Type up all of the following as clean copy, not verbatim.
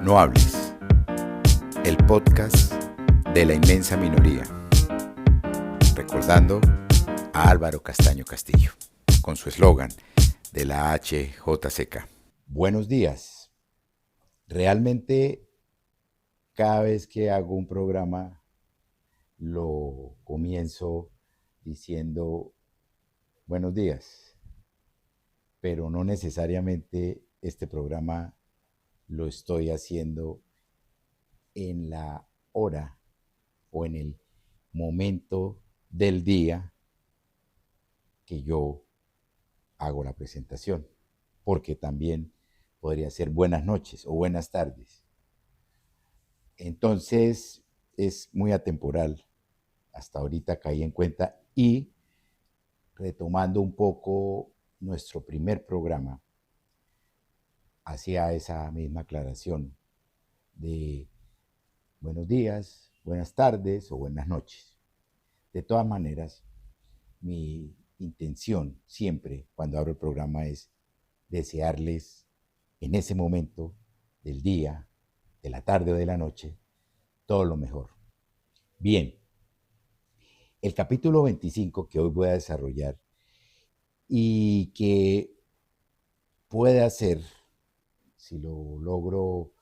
No hables, el podcast de la inmensa minoría, recordando a Álvaro Castaño Castillo, con su eslogan de la HJCK. Buenos días. Realmente cada vez que hago un programa lo comienzo diciendo buenos días, pero no necesariamente este programa lo estoy haciendo en la hora o en el momento del día que yo hago la presentación, porque también podría ser buenas noches o buenas tardes. Entonces es muy atemporal. Hasta ahorita caí en cuenta y retomando un poco nuestro primer programa, hacía esa misma aclaración de buenos días, buenas tardes o buenas noches. De todas maneras, mi intención siempre cuando abro el programa es desearles en ese momento del día, de la tarde o de la noche, todo lo mejor. Bien, el capítulo 25 que hoy voy a desarrollar y que puede ser, si lo logro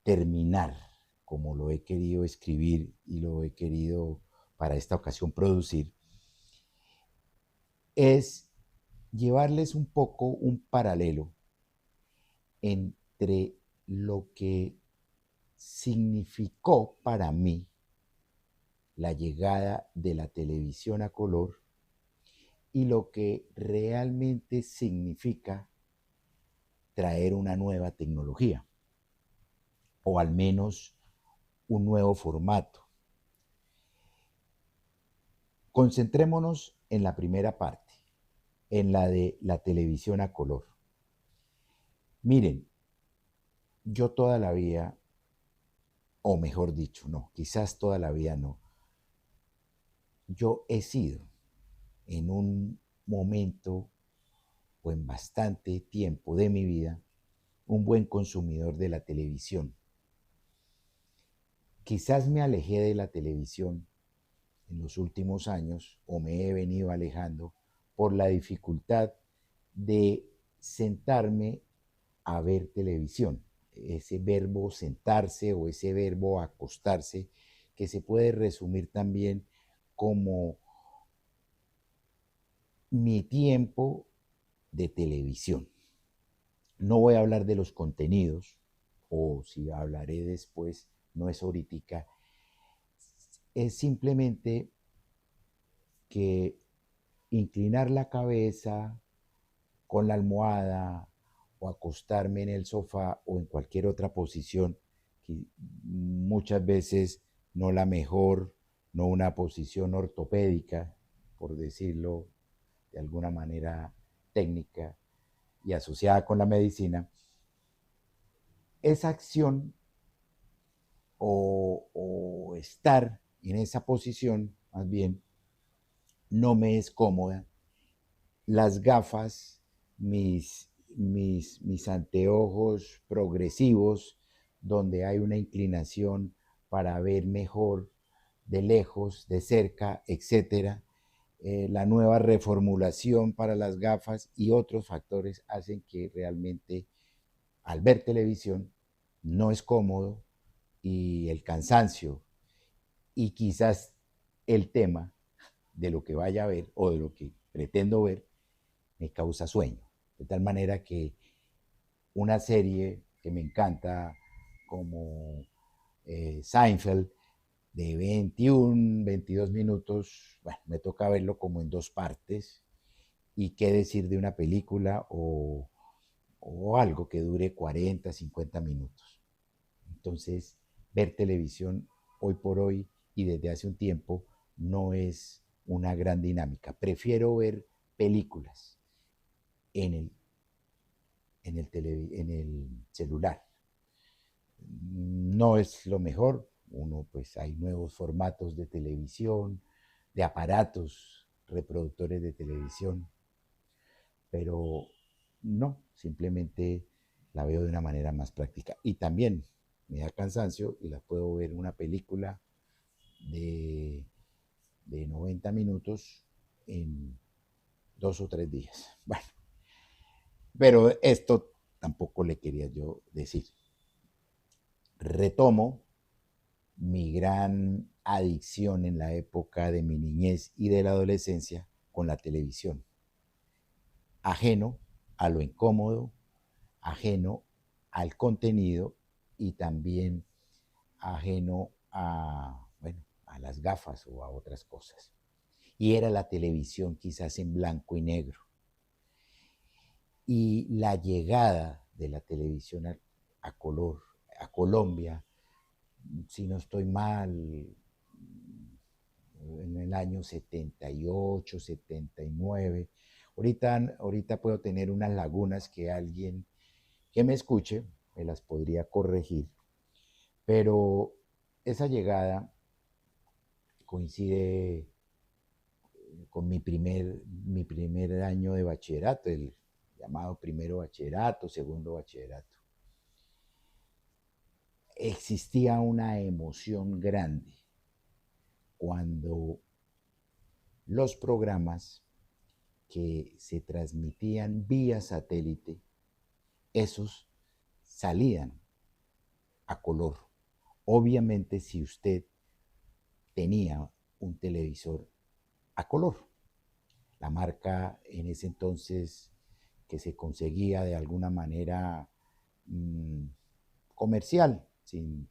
terminar como lo he querido escribir y lo he querido para esta ocasión producir, es llevarles un poco un paralelo entre lo que significó para mí la llegada de la televisión a color y lo que realmente significa traer una nueva tecnología, o al menos un nuevo formato. Concentrémonos en la primera parte, en la de la televisión a color. Miren, yo toda la vida, o mejor dicho, no, quizás toda la vida no, yo he sido en un momento o en bastante tiempo de mi vida un buen consumidor de la televisión. Quizás me alejé de la televisión en los últimos años o me he venido alejando por la dificultad de sentarme a ver televisión. Ese verbo sentarse o ese verbo acostarse que se puede resumir también como mi tiempo de televisión. No voy a hablar de los contenidos, o si hablaré después, no es ahorita, es simplemente que inclinar la cabeza con la almohada o acostarme en el sofá o en cualquier otra posición, que muchas veces no la mejor, no una posición ortopédica, por decirlo de alguna manera técnica y asociada con la medicina, esa acción o estar en esa posición, más bien, no me es cómoda. Las gafas, mis anteojos progresivos, donde hay una inclinación para ver mejor de lejos, de cerca, etcétera. La nueva reformulación para las gafas y otros factores hacen que realmente al ver televisión no es cómodo y el cansancio y quizás el tema de lo que vaya a ver o de lo que pretendo ver me causa sueño. De tal manera que una serie que me encanta como Seinfeld de 21, 22 minutos, bueno, me toca verlo como en dos partes. Y qué decir de una película o algo que dure 40, 50 minutos. Entonces, ver televisión hoy por hoy y desde hace un tiempo no es una gran dinámica. Prefiero ver películas en el celular. No es lo mejor. Pues hay nuevos formatos de televisión, de aparatos reproductores de televisión, pero no, simplemente la veo de una manera más práctica. Y también me da cansancio y la puedo ver una película de, de 90 minutos en 2 o 3 días. Bueno, pero esto tampoco le quería yo decir. Retomo mi gran adicción en la época de mi niñez y de la adolescencia con la televisión. Ajeno a lo incómodo, ajeno al contenido y también ajeno a, bueno, a las gafas o a otras cosas. Y era la televisión quizás en blanco y negro. Y la llegada de la televisión a color a Colombia, si no estoy mal, en el año 78, 79. Ahorita puedo tener unas lagunas que alguien que me escuche me las podría corregir, pero esa llegada coincide con mi primer año de bachillerato, el llamado primero bachillerato, segundo bachillerato. Existía una emoción grande cuando los programas que se transmitían vía satélite, esos salían a color. Obviamente si usted tenía un televisor a color. La marca en ese entonces que se conseguía de alguna manera comercial, sin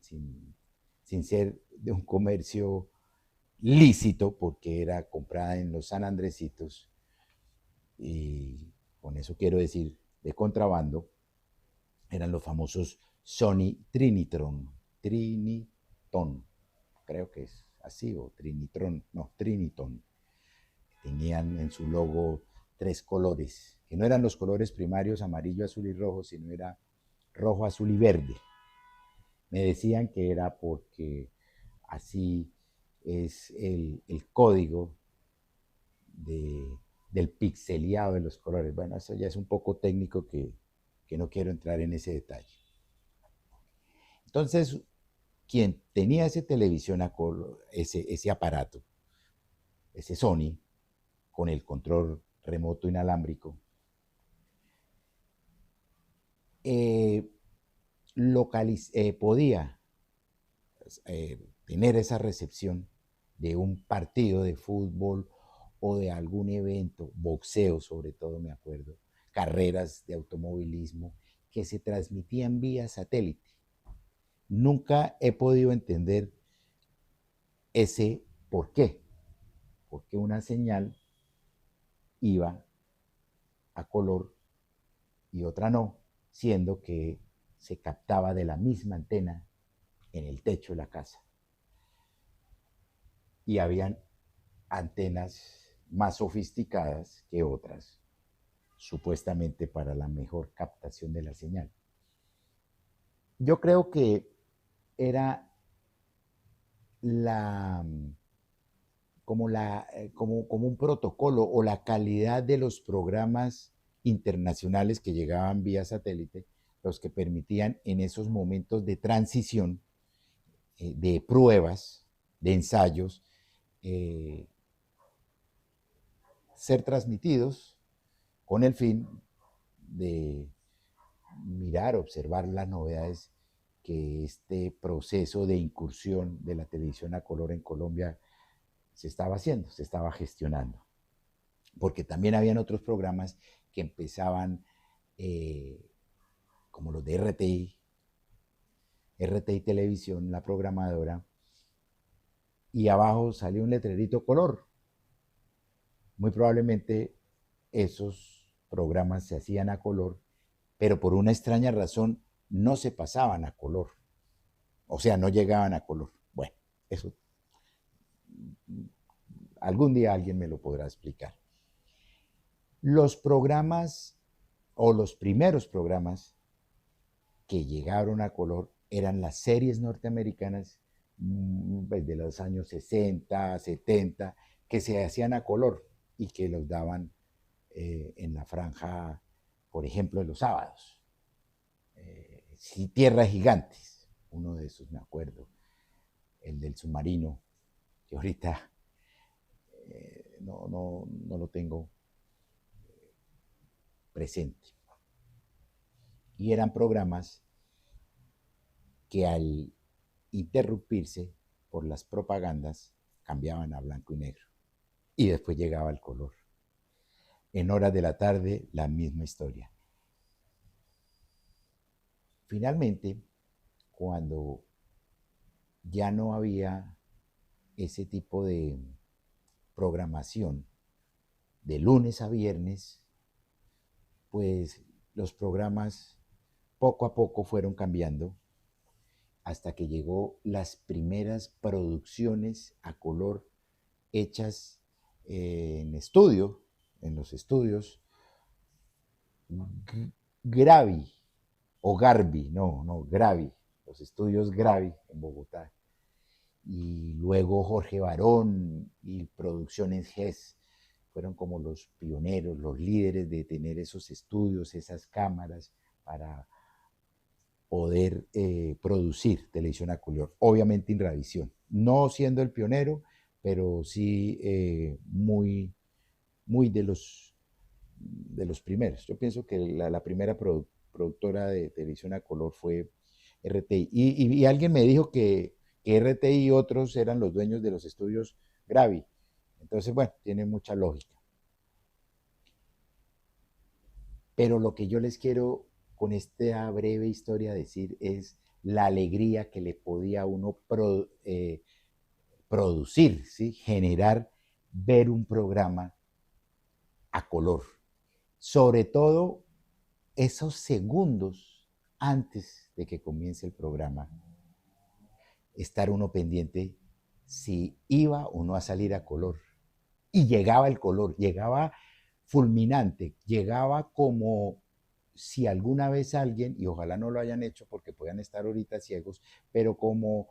ser de un comercio lícito, porque era comprada en los San Andresitos, y con eso quiero decir de contrabando, eran los famosos Sony Trinitron, creo que es así, o Trinitron, no, Triniton. Tenían en su logo 3 colores, que no eran los colores primarios amarillo, azul y rojo, sino era rojo, azul y verde. Me decían que era porque así es el código del pixeleado de los colores. Bueno, eso ya es un poco técnico que no quiero entrar en ese detalle. Entonces, quien tenía ese televisión a color, ese aparato, ese Sony, con el control remoto inalámbrico, podía tener esa recepción de un partido de fútbol o de algún evento, boxeo sobre todo me acuerdo, carreras de automovilismo, que se transmitían vía satélite. Nunca he podido entender ese por qué. Porque una señal iba a color y otra no, siendo que se captaba de la misma antena en el techo de la casa. Y habían antenas más sofisticadas que otras, supuestamente para la mejor captación de la señal. Yo creo que era la como un protocolo o la calidad de los programas internacionales que llegaban vía satélite, los que permitían en esos momentos de transición, de pruebas, de ensayos, ser transmitidos con el fin de mirar, observar las novedades que este proceso de incursión de la televisión a color en Colombia se estaba haciendo, se estaba gestionando. Porque también habían otros programas que empezaban, como los de RTI Televisión, la programadora, y abajo salió un letrerito color. Muy probablemente esos programas se hacían a color, pero por una extraña razón no se pasaban a color. O sea, no llegaban a color. Bueno, eso algún día alguien me lo podrá explicar. Los programas o los primeros programas que llegaron a color eran las series norteamericanas de los años 60, 70, que se hacían a color y que los daban en la franja, por ejemplo, de los sábados. Tierra de Gigantes. uno de esos me acuerdo, el del submarino, que ahorita no lo tengo presente. Y eran programas que al interrumpirse por las propagandas cambiaban a blanco y negro. Y después llegaba el color. En horas de la tarde, la misma historia. Finalmente, cuando ya no había ese tipo de programación de lunes a viernes, pues los programas poco a poco fueron cambiando hasta que llegó las primeras producciones a color hechas en estudio, en los estudios Gravi o Garbi, no, Gravi, los estudios Gravi en Bogotá. Y luego Jorge Barón y Producciones GES fueron como los pioneros, los líderes de tener esos estudios, esas cámaras para poder producir televisión a color, obviamente Inravisión, no siendo el pionero, pero sí muy de los primeros. Yo pienso que la primera productora de televisión a color fue RTI. Y alguien me dijo que RTI y otros eran los dueños de los estudios Gravi. Entonces, bueno, tiene mucha lógica. Pero lo que yo les quiero con esta breve historia decir es la alegría que le podía uno producir, ¿sí? Generar, ver un programa a color. Sobre todo esos segundos antes de que comience el programa, estar uno pendiente si iba o no a salir a color. Y llegaba el color, llegaba fulminante, llegaba como si alguna vez alguien, y ojalá no lo hayan hecho porque puedan estar ahorita ciegos, pero como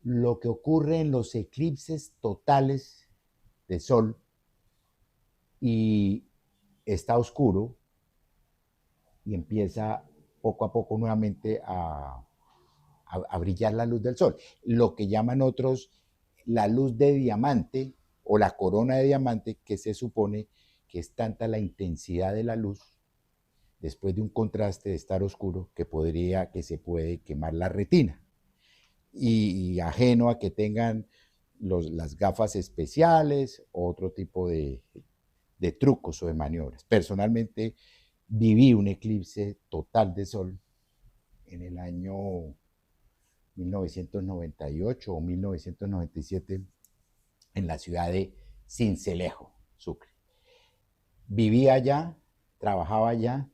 lo que ocurre en los eclipses totales de sol y está oscuro y empieza poco a poco nuevamente a brillar la luz del sol. Lo que llaman otros la luz de diamante o la corona de diamante, que se supone que es tanta la intensidad de la luz después de un contraste de estar oscuro que se puede quemar la retina. Y ajeno a que tengan las gafas especiales o otro tipo de trucos o de maniobras. Personalmente viví un eclipse total de sol en el año 1998 o 1997 en la ciudad de Sincelejo, Sucre. Vivía allá, trabajaba allá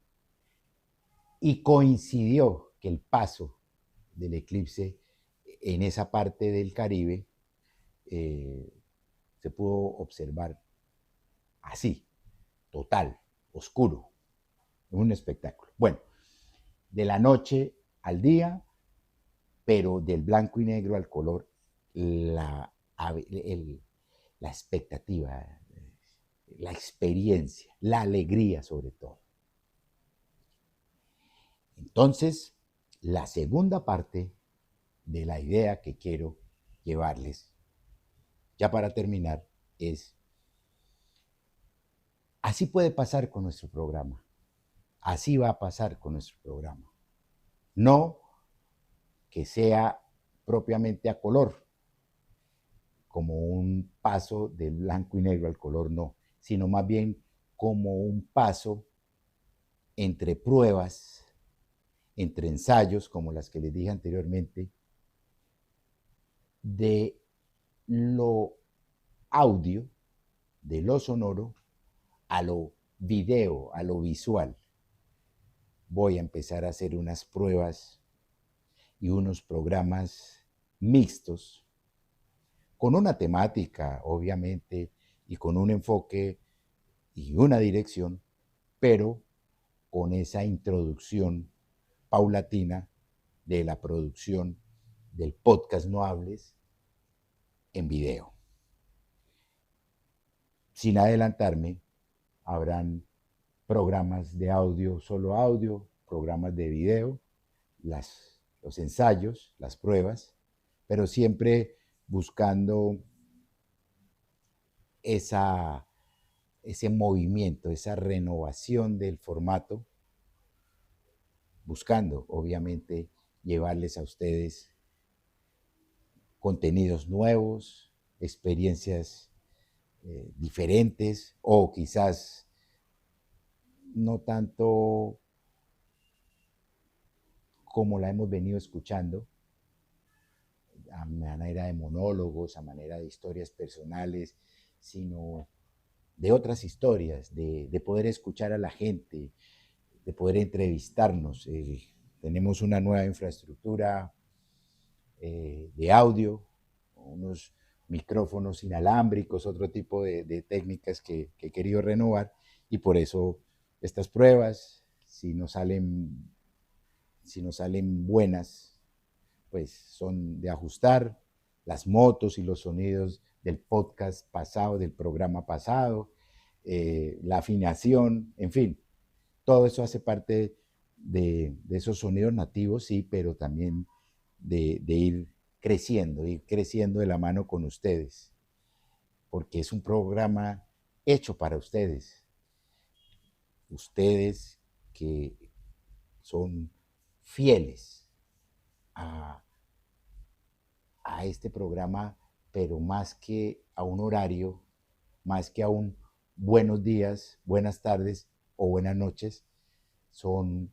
y coincidió que el paso del eclipse en esa parte del Caribe se pudo observar así, total, oscuro, un espectáculo. Bueno, de la noche al día, pero del blanco y negro al color, la expectativa, la experiencia, la alegría sobre todo. Entonces, la segunda parte de la idea que quiero llevarles, ya para terminar, es, así puede pasar con nuestro programa, así va a pasar con nuestro programa. No que sea propiamente a color, como un paso del blanco y negro al color, no, sino más bien como un paso entre pruebas, entre ensayos, como las que les dije anteriormente, de lo audio, de lo sonoro, a lo video, a lo visual. Voy a empezar a hacer unas pruebas y unos programas mixtos, con una temática, obviamente, y con un enfoque y una dirección, pero con esa introducción paulatina de la producción del podcast No Hables en video. Sin adelantarme, habrán programas de audio, solo audio, programas de video, las los ensayos, las pruebas, pero siempre buscando ese movimiento, esa renovación del formato, buscando, obviamente, llevarles a ustedes contenidos nuevos, experiencias diferentes o quizás no tanto como la hemos venido escuchando, a manera de monólogos, a manera de historias personales, sino de otras historias, de poder escuchar a la gente, de poder entrevistarnos. Tenemos una nueva infraestructura de audio, unos micrófonos inalámbricos, otro tipo de técnicas que he querido renovar, y por eso estas pruebas, si no salen buenas, pues son de ajustar las motos y los sonidos del podcast pasado, del programa pasado, la afinación, en fin, todo eso hace parte de esos sonidos nativos, sí, pero también de ir creciendo de la mano con ustedes, porque es un programa hecho para ustedes, ustedes que son fieles a este programa, pero más que a un horario, más que a un buenos días, buenas tardes o buenas noches, son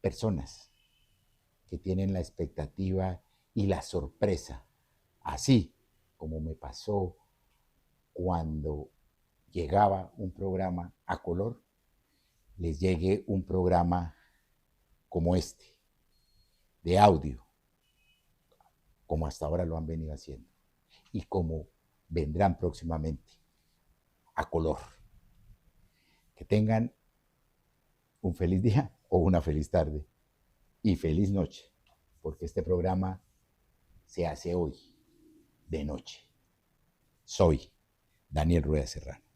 personas que tienen la expectativa y la sorpresa, así como me pasó cuando llegaba un programa a color, les llegue un programa como este, de audio, como hasta ahora lo han venido haciendo, y como vendrán próximamente a color. Que tengan un feliz día o una feliz tarde y feliz noche, porque este programa se hace hoy, de noche. Soy Daniel Rueda Serrano.